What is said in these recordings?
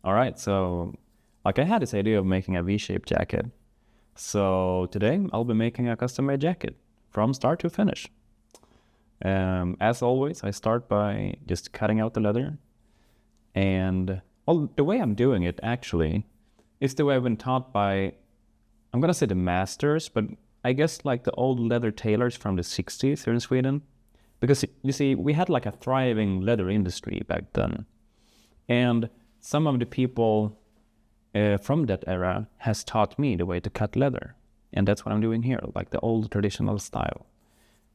All right, so like I had this idea of making a V-shaped jacket. So today I'll be making a custom-made jacket from start to finish. As always, I start by just cutting out the leather. And well, the way I'm doing it actually is the way I've been taught by, I'm gonna say the masters, but I guess like the old leather tailors from the 60s here in Sweden. Because you see, we had like a thriving leather industry back then. And some of the people from that era has taught me the way to cut leather. And that's what I'm doing here, like the old traditional style.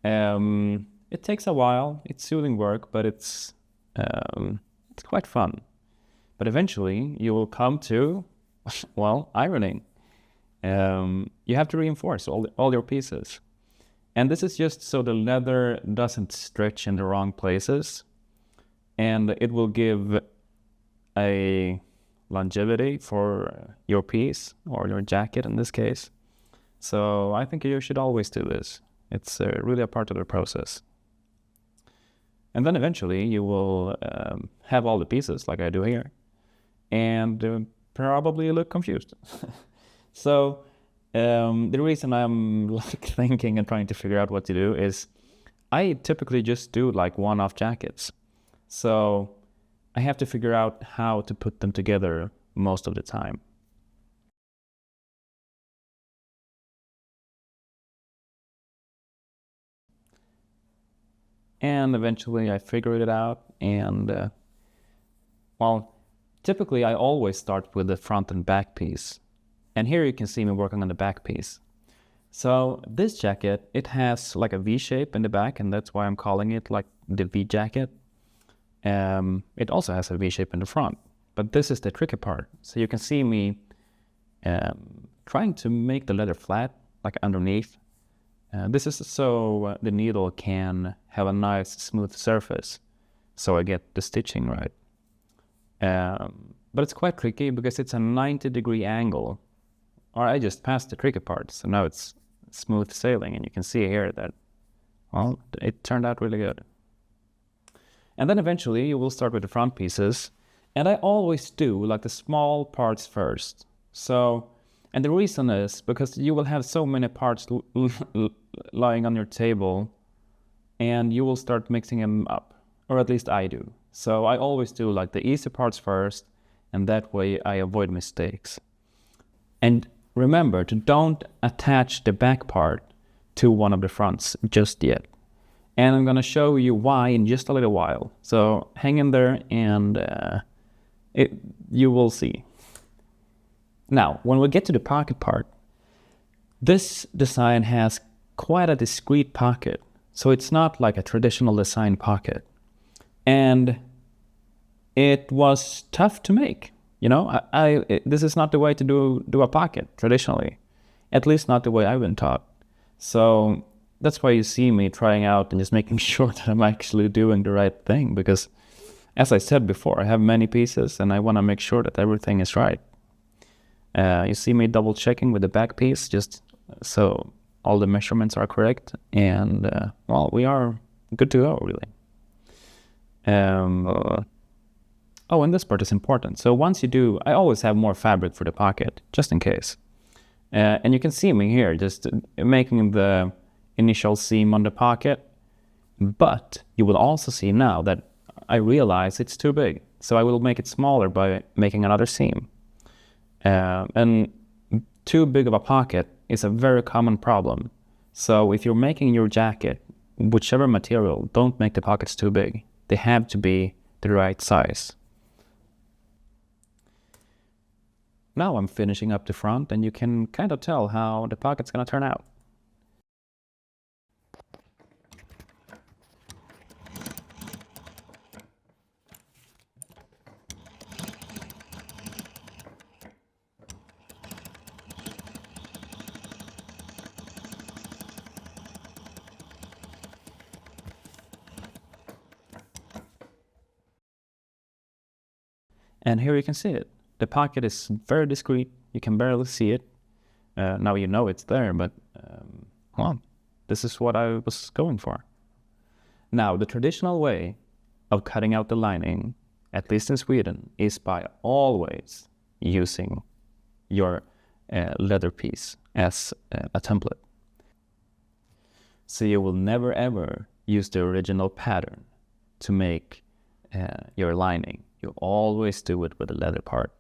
It takes a while, it's soothing work, but it's quite fun. But eventually you will come to, well, ironing. You have to reinforce all your pieces. And this is just so the leather doesn't stretch in the wrong places. And it will give a longevity for your piece or your jacket in this case. So I think you should always do this. It's really a part of the process. And then eventually you will have all the pieces like I do here and probably look confused. So the reason I'm like thinking and trying to figure out what to do is I typically just do like one-off jackets. So I have to figure out how to put them together most of the time. And eventually I figured it out and well, typically I always start with the front and back piece. And here you can see me working on the back piece. So this jacket, it has like a V shape in the back, and that's why I'm calling it like the V jacket. It also has a V shape in the front, but this is the tricky part. So you can see me trying to make the leather flat, like underneath. This is so the needle can have a nice smooth surface, so I get the stitching right. But it's quite tricky because it's a 90-degree angle. Or I just passed the tricky part, so now it's smooth sailing, and you can see here that, well, it turned out really good. And then eventually you will start with the front pieces, and I always do like the small parts first. So, and the reason is because you will have so many parts lying on your table, and you will start mixing them up, or at least I do. So I always do like the easy parts first, and that way I avoid mistakes. And remember to don't attach the back part to one of the fronts just yet. And I'm gonna show you why in just a little while. So hang in there and you will see. Now, when we get to the pocket part, this design has quite a discreet pocket. So it's not like a traditional design pocket. And it was tough to make. You know, this is not the way to do a pocket traditionally, at least not the way I've been taught. So that's why you see me trying out and just making sure that I'm actually doing the right thing, because as I said before, I have many pieces and I want to make sure that everything is right. You see me double checking with the back piece just so all the measurements are correct, and well, we are good to go really. Oh, and this part is important. So once you do, I always have more fabric for the pocket, just in case. And you can see me here, just making the initial seam on the pocket. But you will also see now that I realize it's too big. So I will make it smaller by making another seam. And too big of a pocket is a very common problem. So if you're making your jacket, whichever material, don't make the pockets too big. They have to be the right size. Now I'm finishing up the front, and you can kind of tell how the pocket's gonna turn out. And here you can see it. The pocket is very discreet. You can barely see it. Now you know it's there, but well, this is what I was going for. Now, the traditional way of cutting out the lining at least in Sweden, is by always using your leather piece as a template. So you will never ever use the original pattern to make your lining. You always do it with the leather part.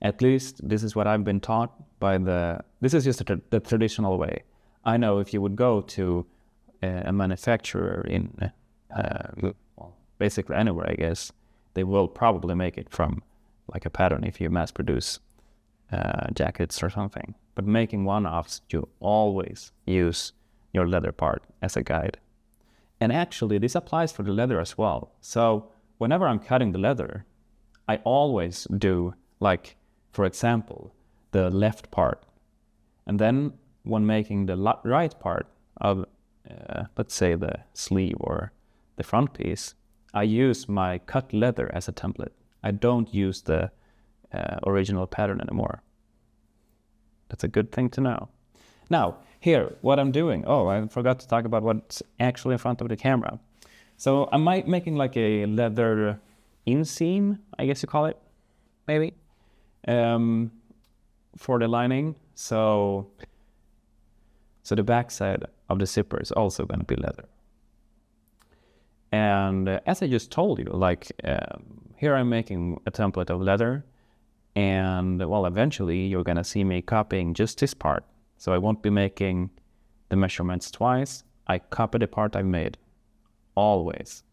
At least this is what I've been taught by this is just the traditional way. I know if you would go to a manufacturer in, basically anywhere, I guess, they will probably make it from like a pattern if you mass produce jackets or something. But making one-offs, you always use your leather part as a guide. And actually, this applies for the leather as well. So whenever I'm cutting the leather, I always do, like, for example, the left part. And then when making the right part of, let's say, the sleeve or the front piece, I use my cut leather as a template. I don't use the original pattern anymore. That's a good thing to know. Now, here, what I'm doing. Oh, I forgot to talk about what's actually in front of the camera. So I'm making like a leather inseam, I guess you call it, maybe, for the lining. So the backside of the zipper is also going to be leather. And as I just told you, like here I'm making a template of leather, and well, eventually you're going to see me copying just this part. So I won't be making the measurements twice. I copy the part I made, always.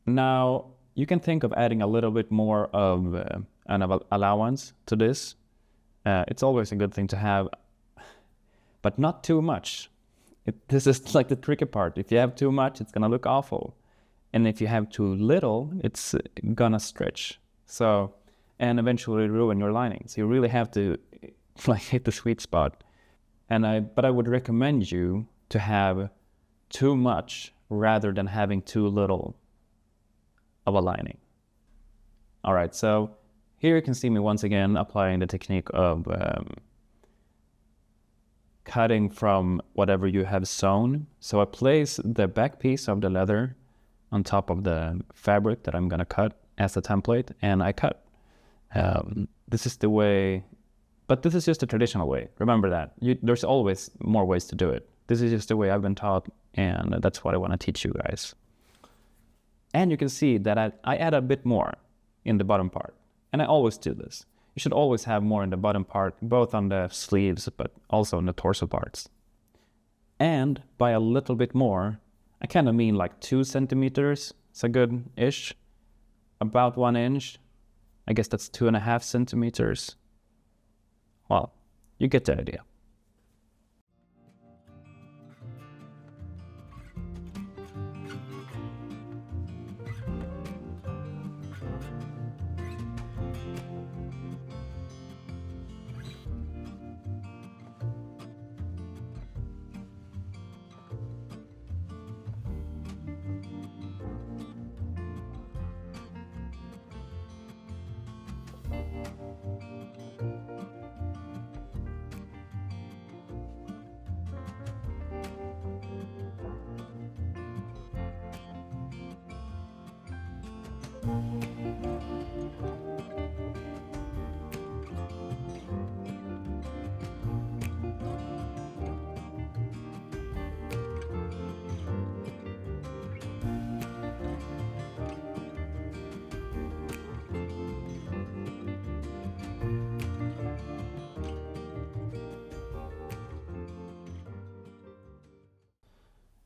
Now, you can think of adding a little bit more of an allowance to this. It's always a good thing to have, but not too much. This is like the tricky part. If you have too much, it's gonna look awful. And if you have too little, it's gonna stretch. So, and eventually ruin your lining. So you really have to like hit the sweet spot. But I would recommend you to have too much rather than having too little of a lining. All right, so here you can see me once again applying the technique of cutting from whatever you have sewn. So I place the back piece of the leather on top of the fabric that I'm gonna cut as a template, and I cut. This is the way, but this is just the traditional way. Remember that. There's always more ways to do it. This is just the way I've been taught, and that's what I want to teach you guys. And you can see that I add a bit more in the bottom part, and I always do this. You should always have more in the bottom part, both on the sleeves, but also in the torso parts. And by a little bit more, I kind of mean like 2 centimeters. It's a good-ish. About 1 inch. I guess that's 2.5 centimeters. Well, you get the idea.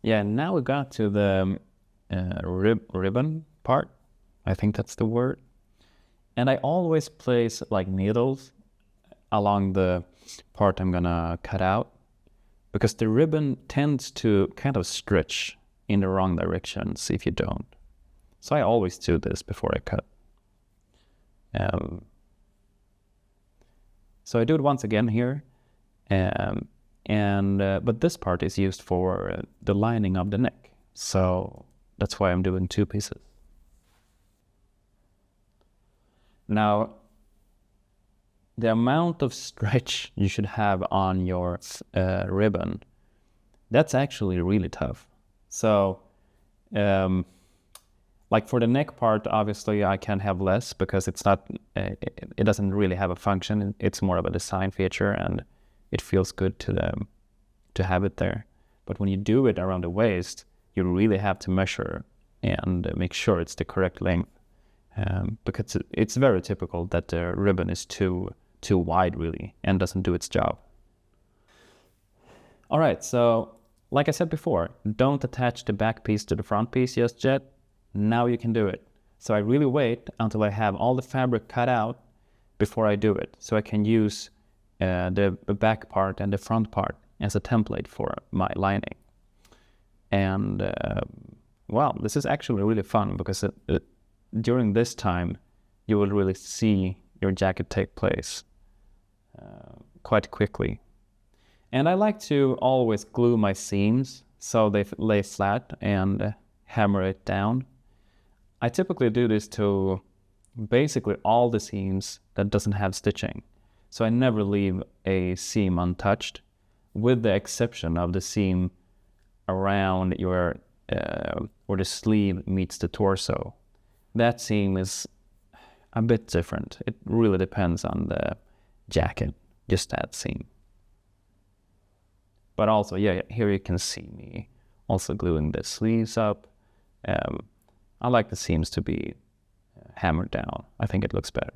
Yeah, now we got to the ribbon part. I think that's the word. And I always place like needles along the part I'm gonna cut out, because the ribbon tends to kind of stretch in the wrong directions if you don't. So I always do this before I cut. So I do it once again here. But this part is used for the lining of the neck. So that's why I'm doing 2 pieces. Now, the amount of stretch you should have on your ribbon, that's actually really tough. So Like for the neck part, obviously I can have less because it's not, it doesn't really have a function. It's more of a design feature and it feels good to have it there. But when you do it around the waist, you really have to measure and make sure it's the correct length. Because it's very typical that the ribbon is too wide really and doesn't do its job. All right, so like I said before, don't attach the back piece to the front piece just yet. Now you can do it. So I really wait until I have all the fabric cut out before I do it. So I can use the back part and the front part as a template for my lining. And well, this is actually really fun because during this time, you will really see your jacket take place quite quickly. And I like to always glue my seams so they lay flat and hammer it down. I typically do this to basically all the seams that doesn't have stitching. So I never leave a seam untouched, with the exception of the seam around your where the sleeve meets the torso. That seam is a bit different. It really depends on the jacket, just that seam. But also, yeah, here you can see me also gluing the sleeves up. I like the seams to be hammered down. I think it looks better.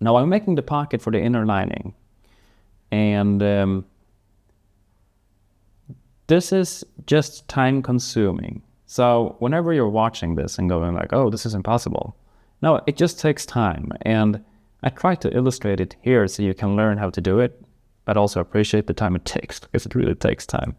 Now I'm making the pocket for the inner lining, and this is just time consuming. So whenever you're watching this and going like, oh, this is impossible. No, it just takes time. And I try to illustrate it here so you can learn how to do it, but also appreciate the time it takes, because it really takes time.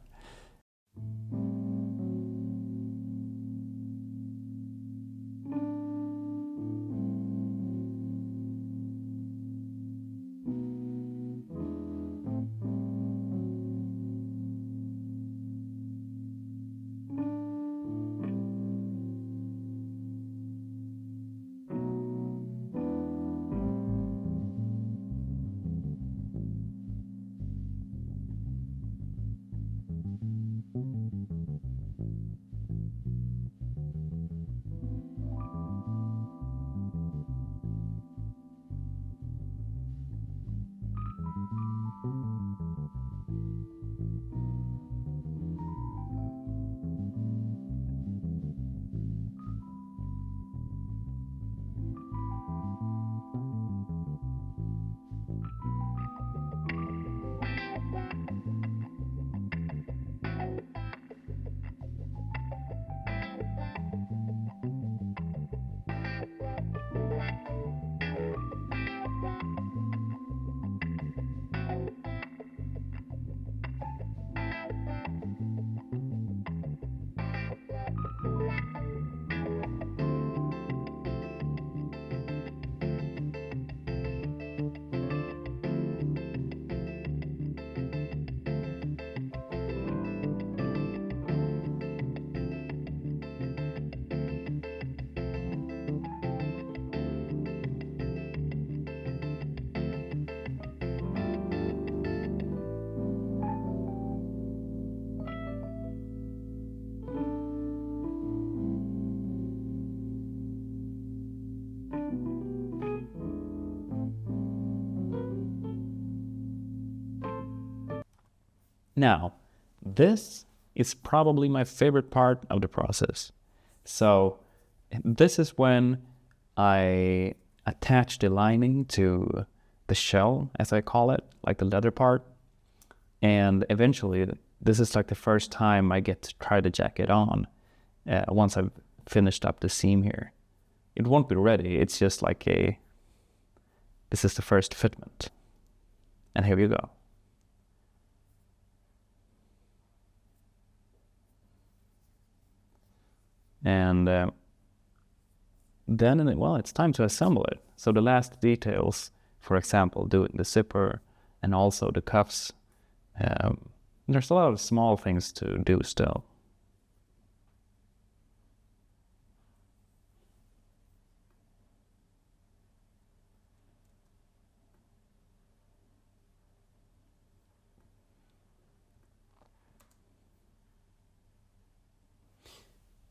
Now, this is probably my favorite part of the process. So this is when I attach the lining to the shell, as I call it, like the leather part. And eventually, this is like the first time I get to try the jacket on once I've finished up the seam here. It won't be ready. It's just like this is the first fitment. And here you go. And then, well, it's time to assemble it. So the last details, for example, doing the zipper and also the cuffs, there's a lot of small things to do still.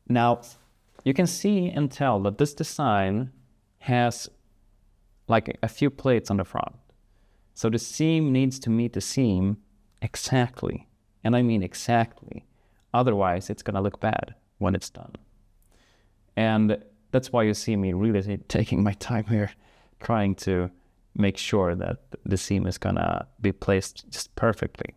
Now, you can see and tell that this design has like a few plates on the front. So the seam needs to meet the seam exactly. And I mean exactly. Otherwise, it's going to look bad when it's done. And that's why you see me really taking my time here, trying to make sure that the seam is going to be placed just perfectly.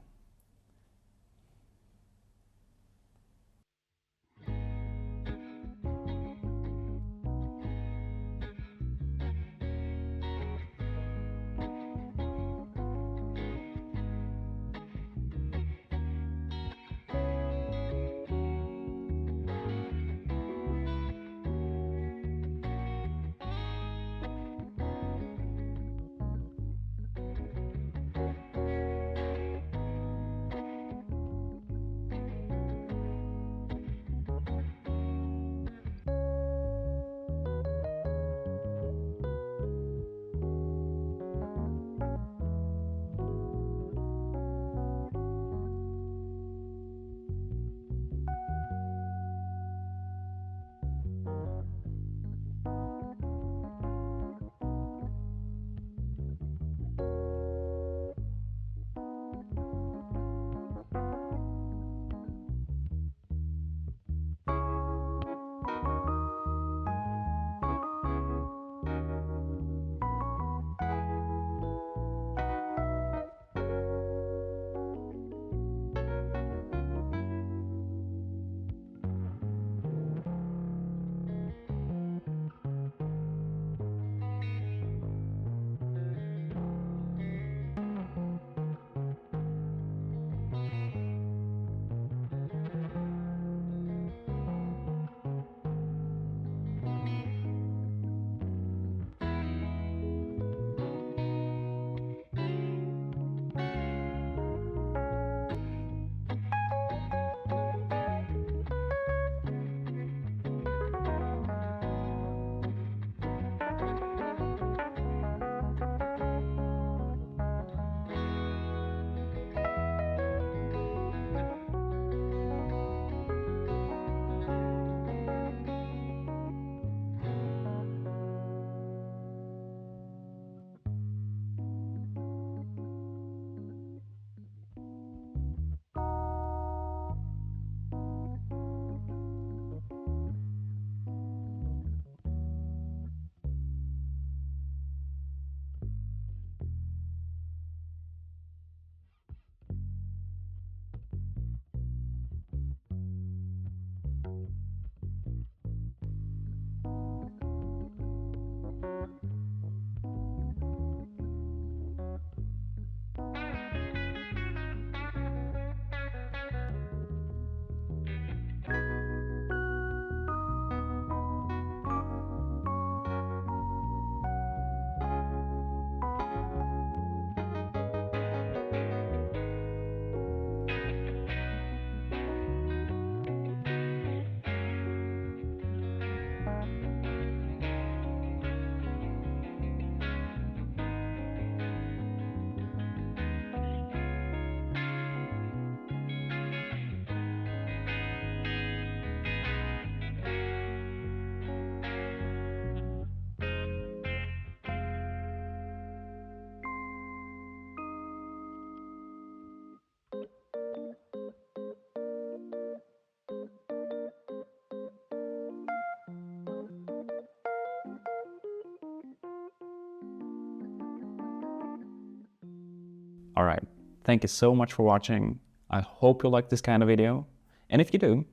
All right. Thank you so much for watching. I hope you like this kind of video. And if you do,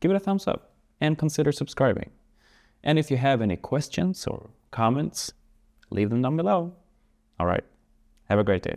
give it a thumbs up and consider subscribing. And if you have any questions or comments, leave them down below. All right. Have a great day.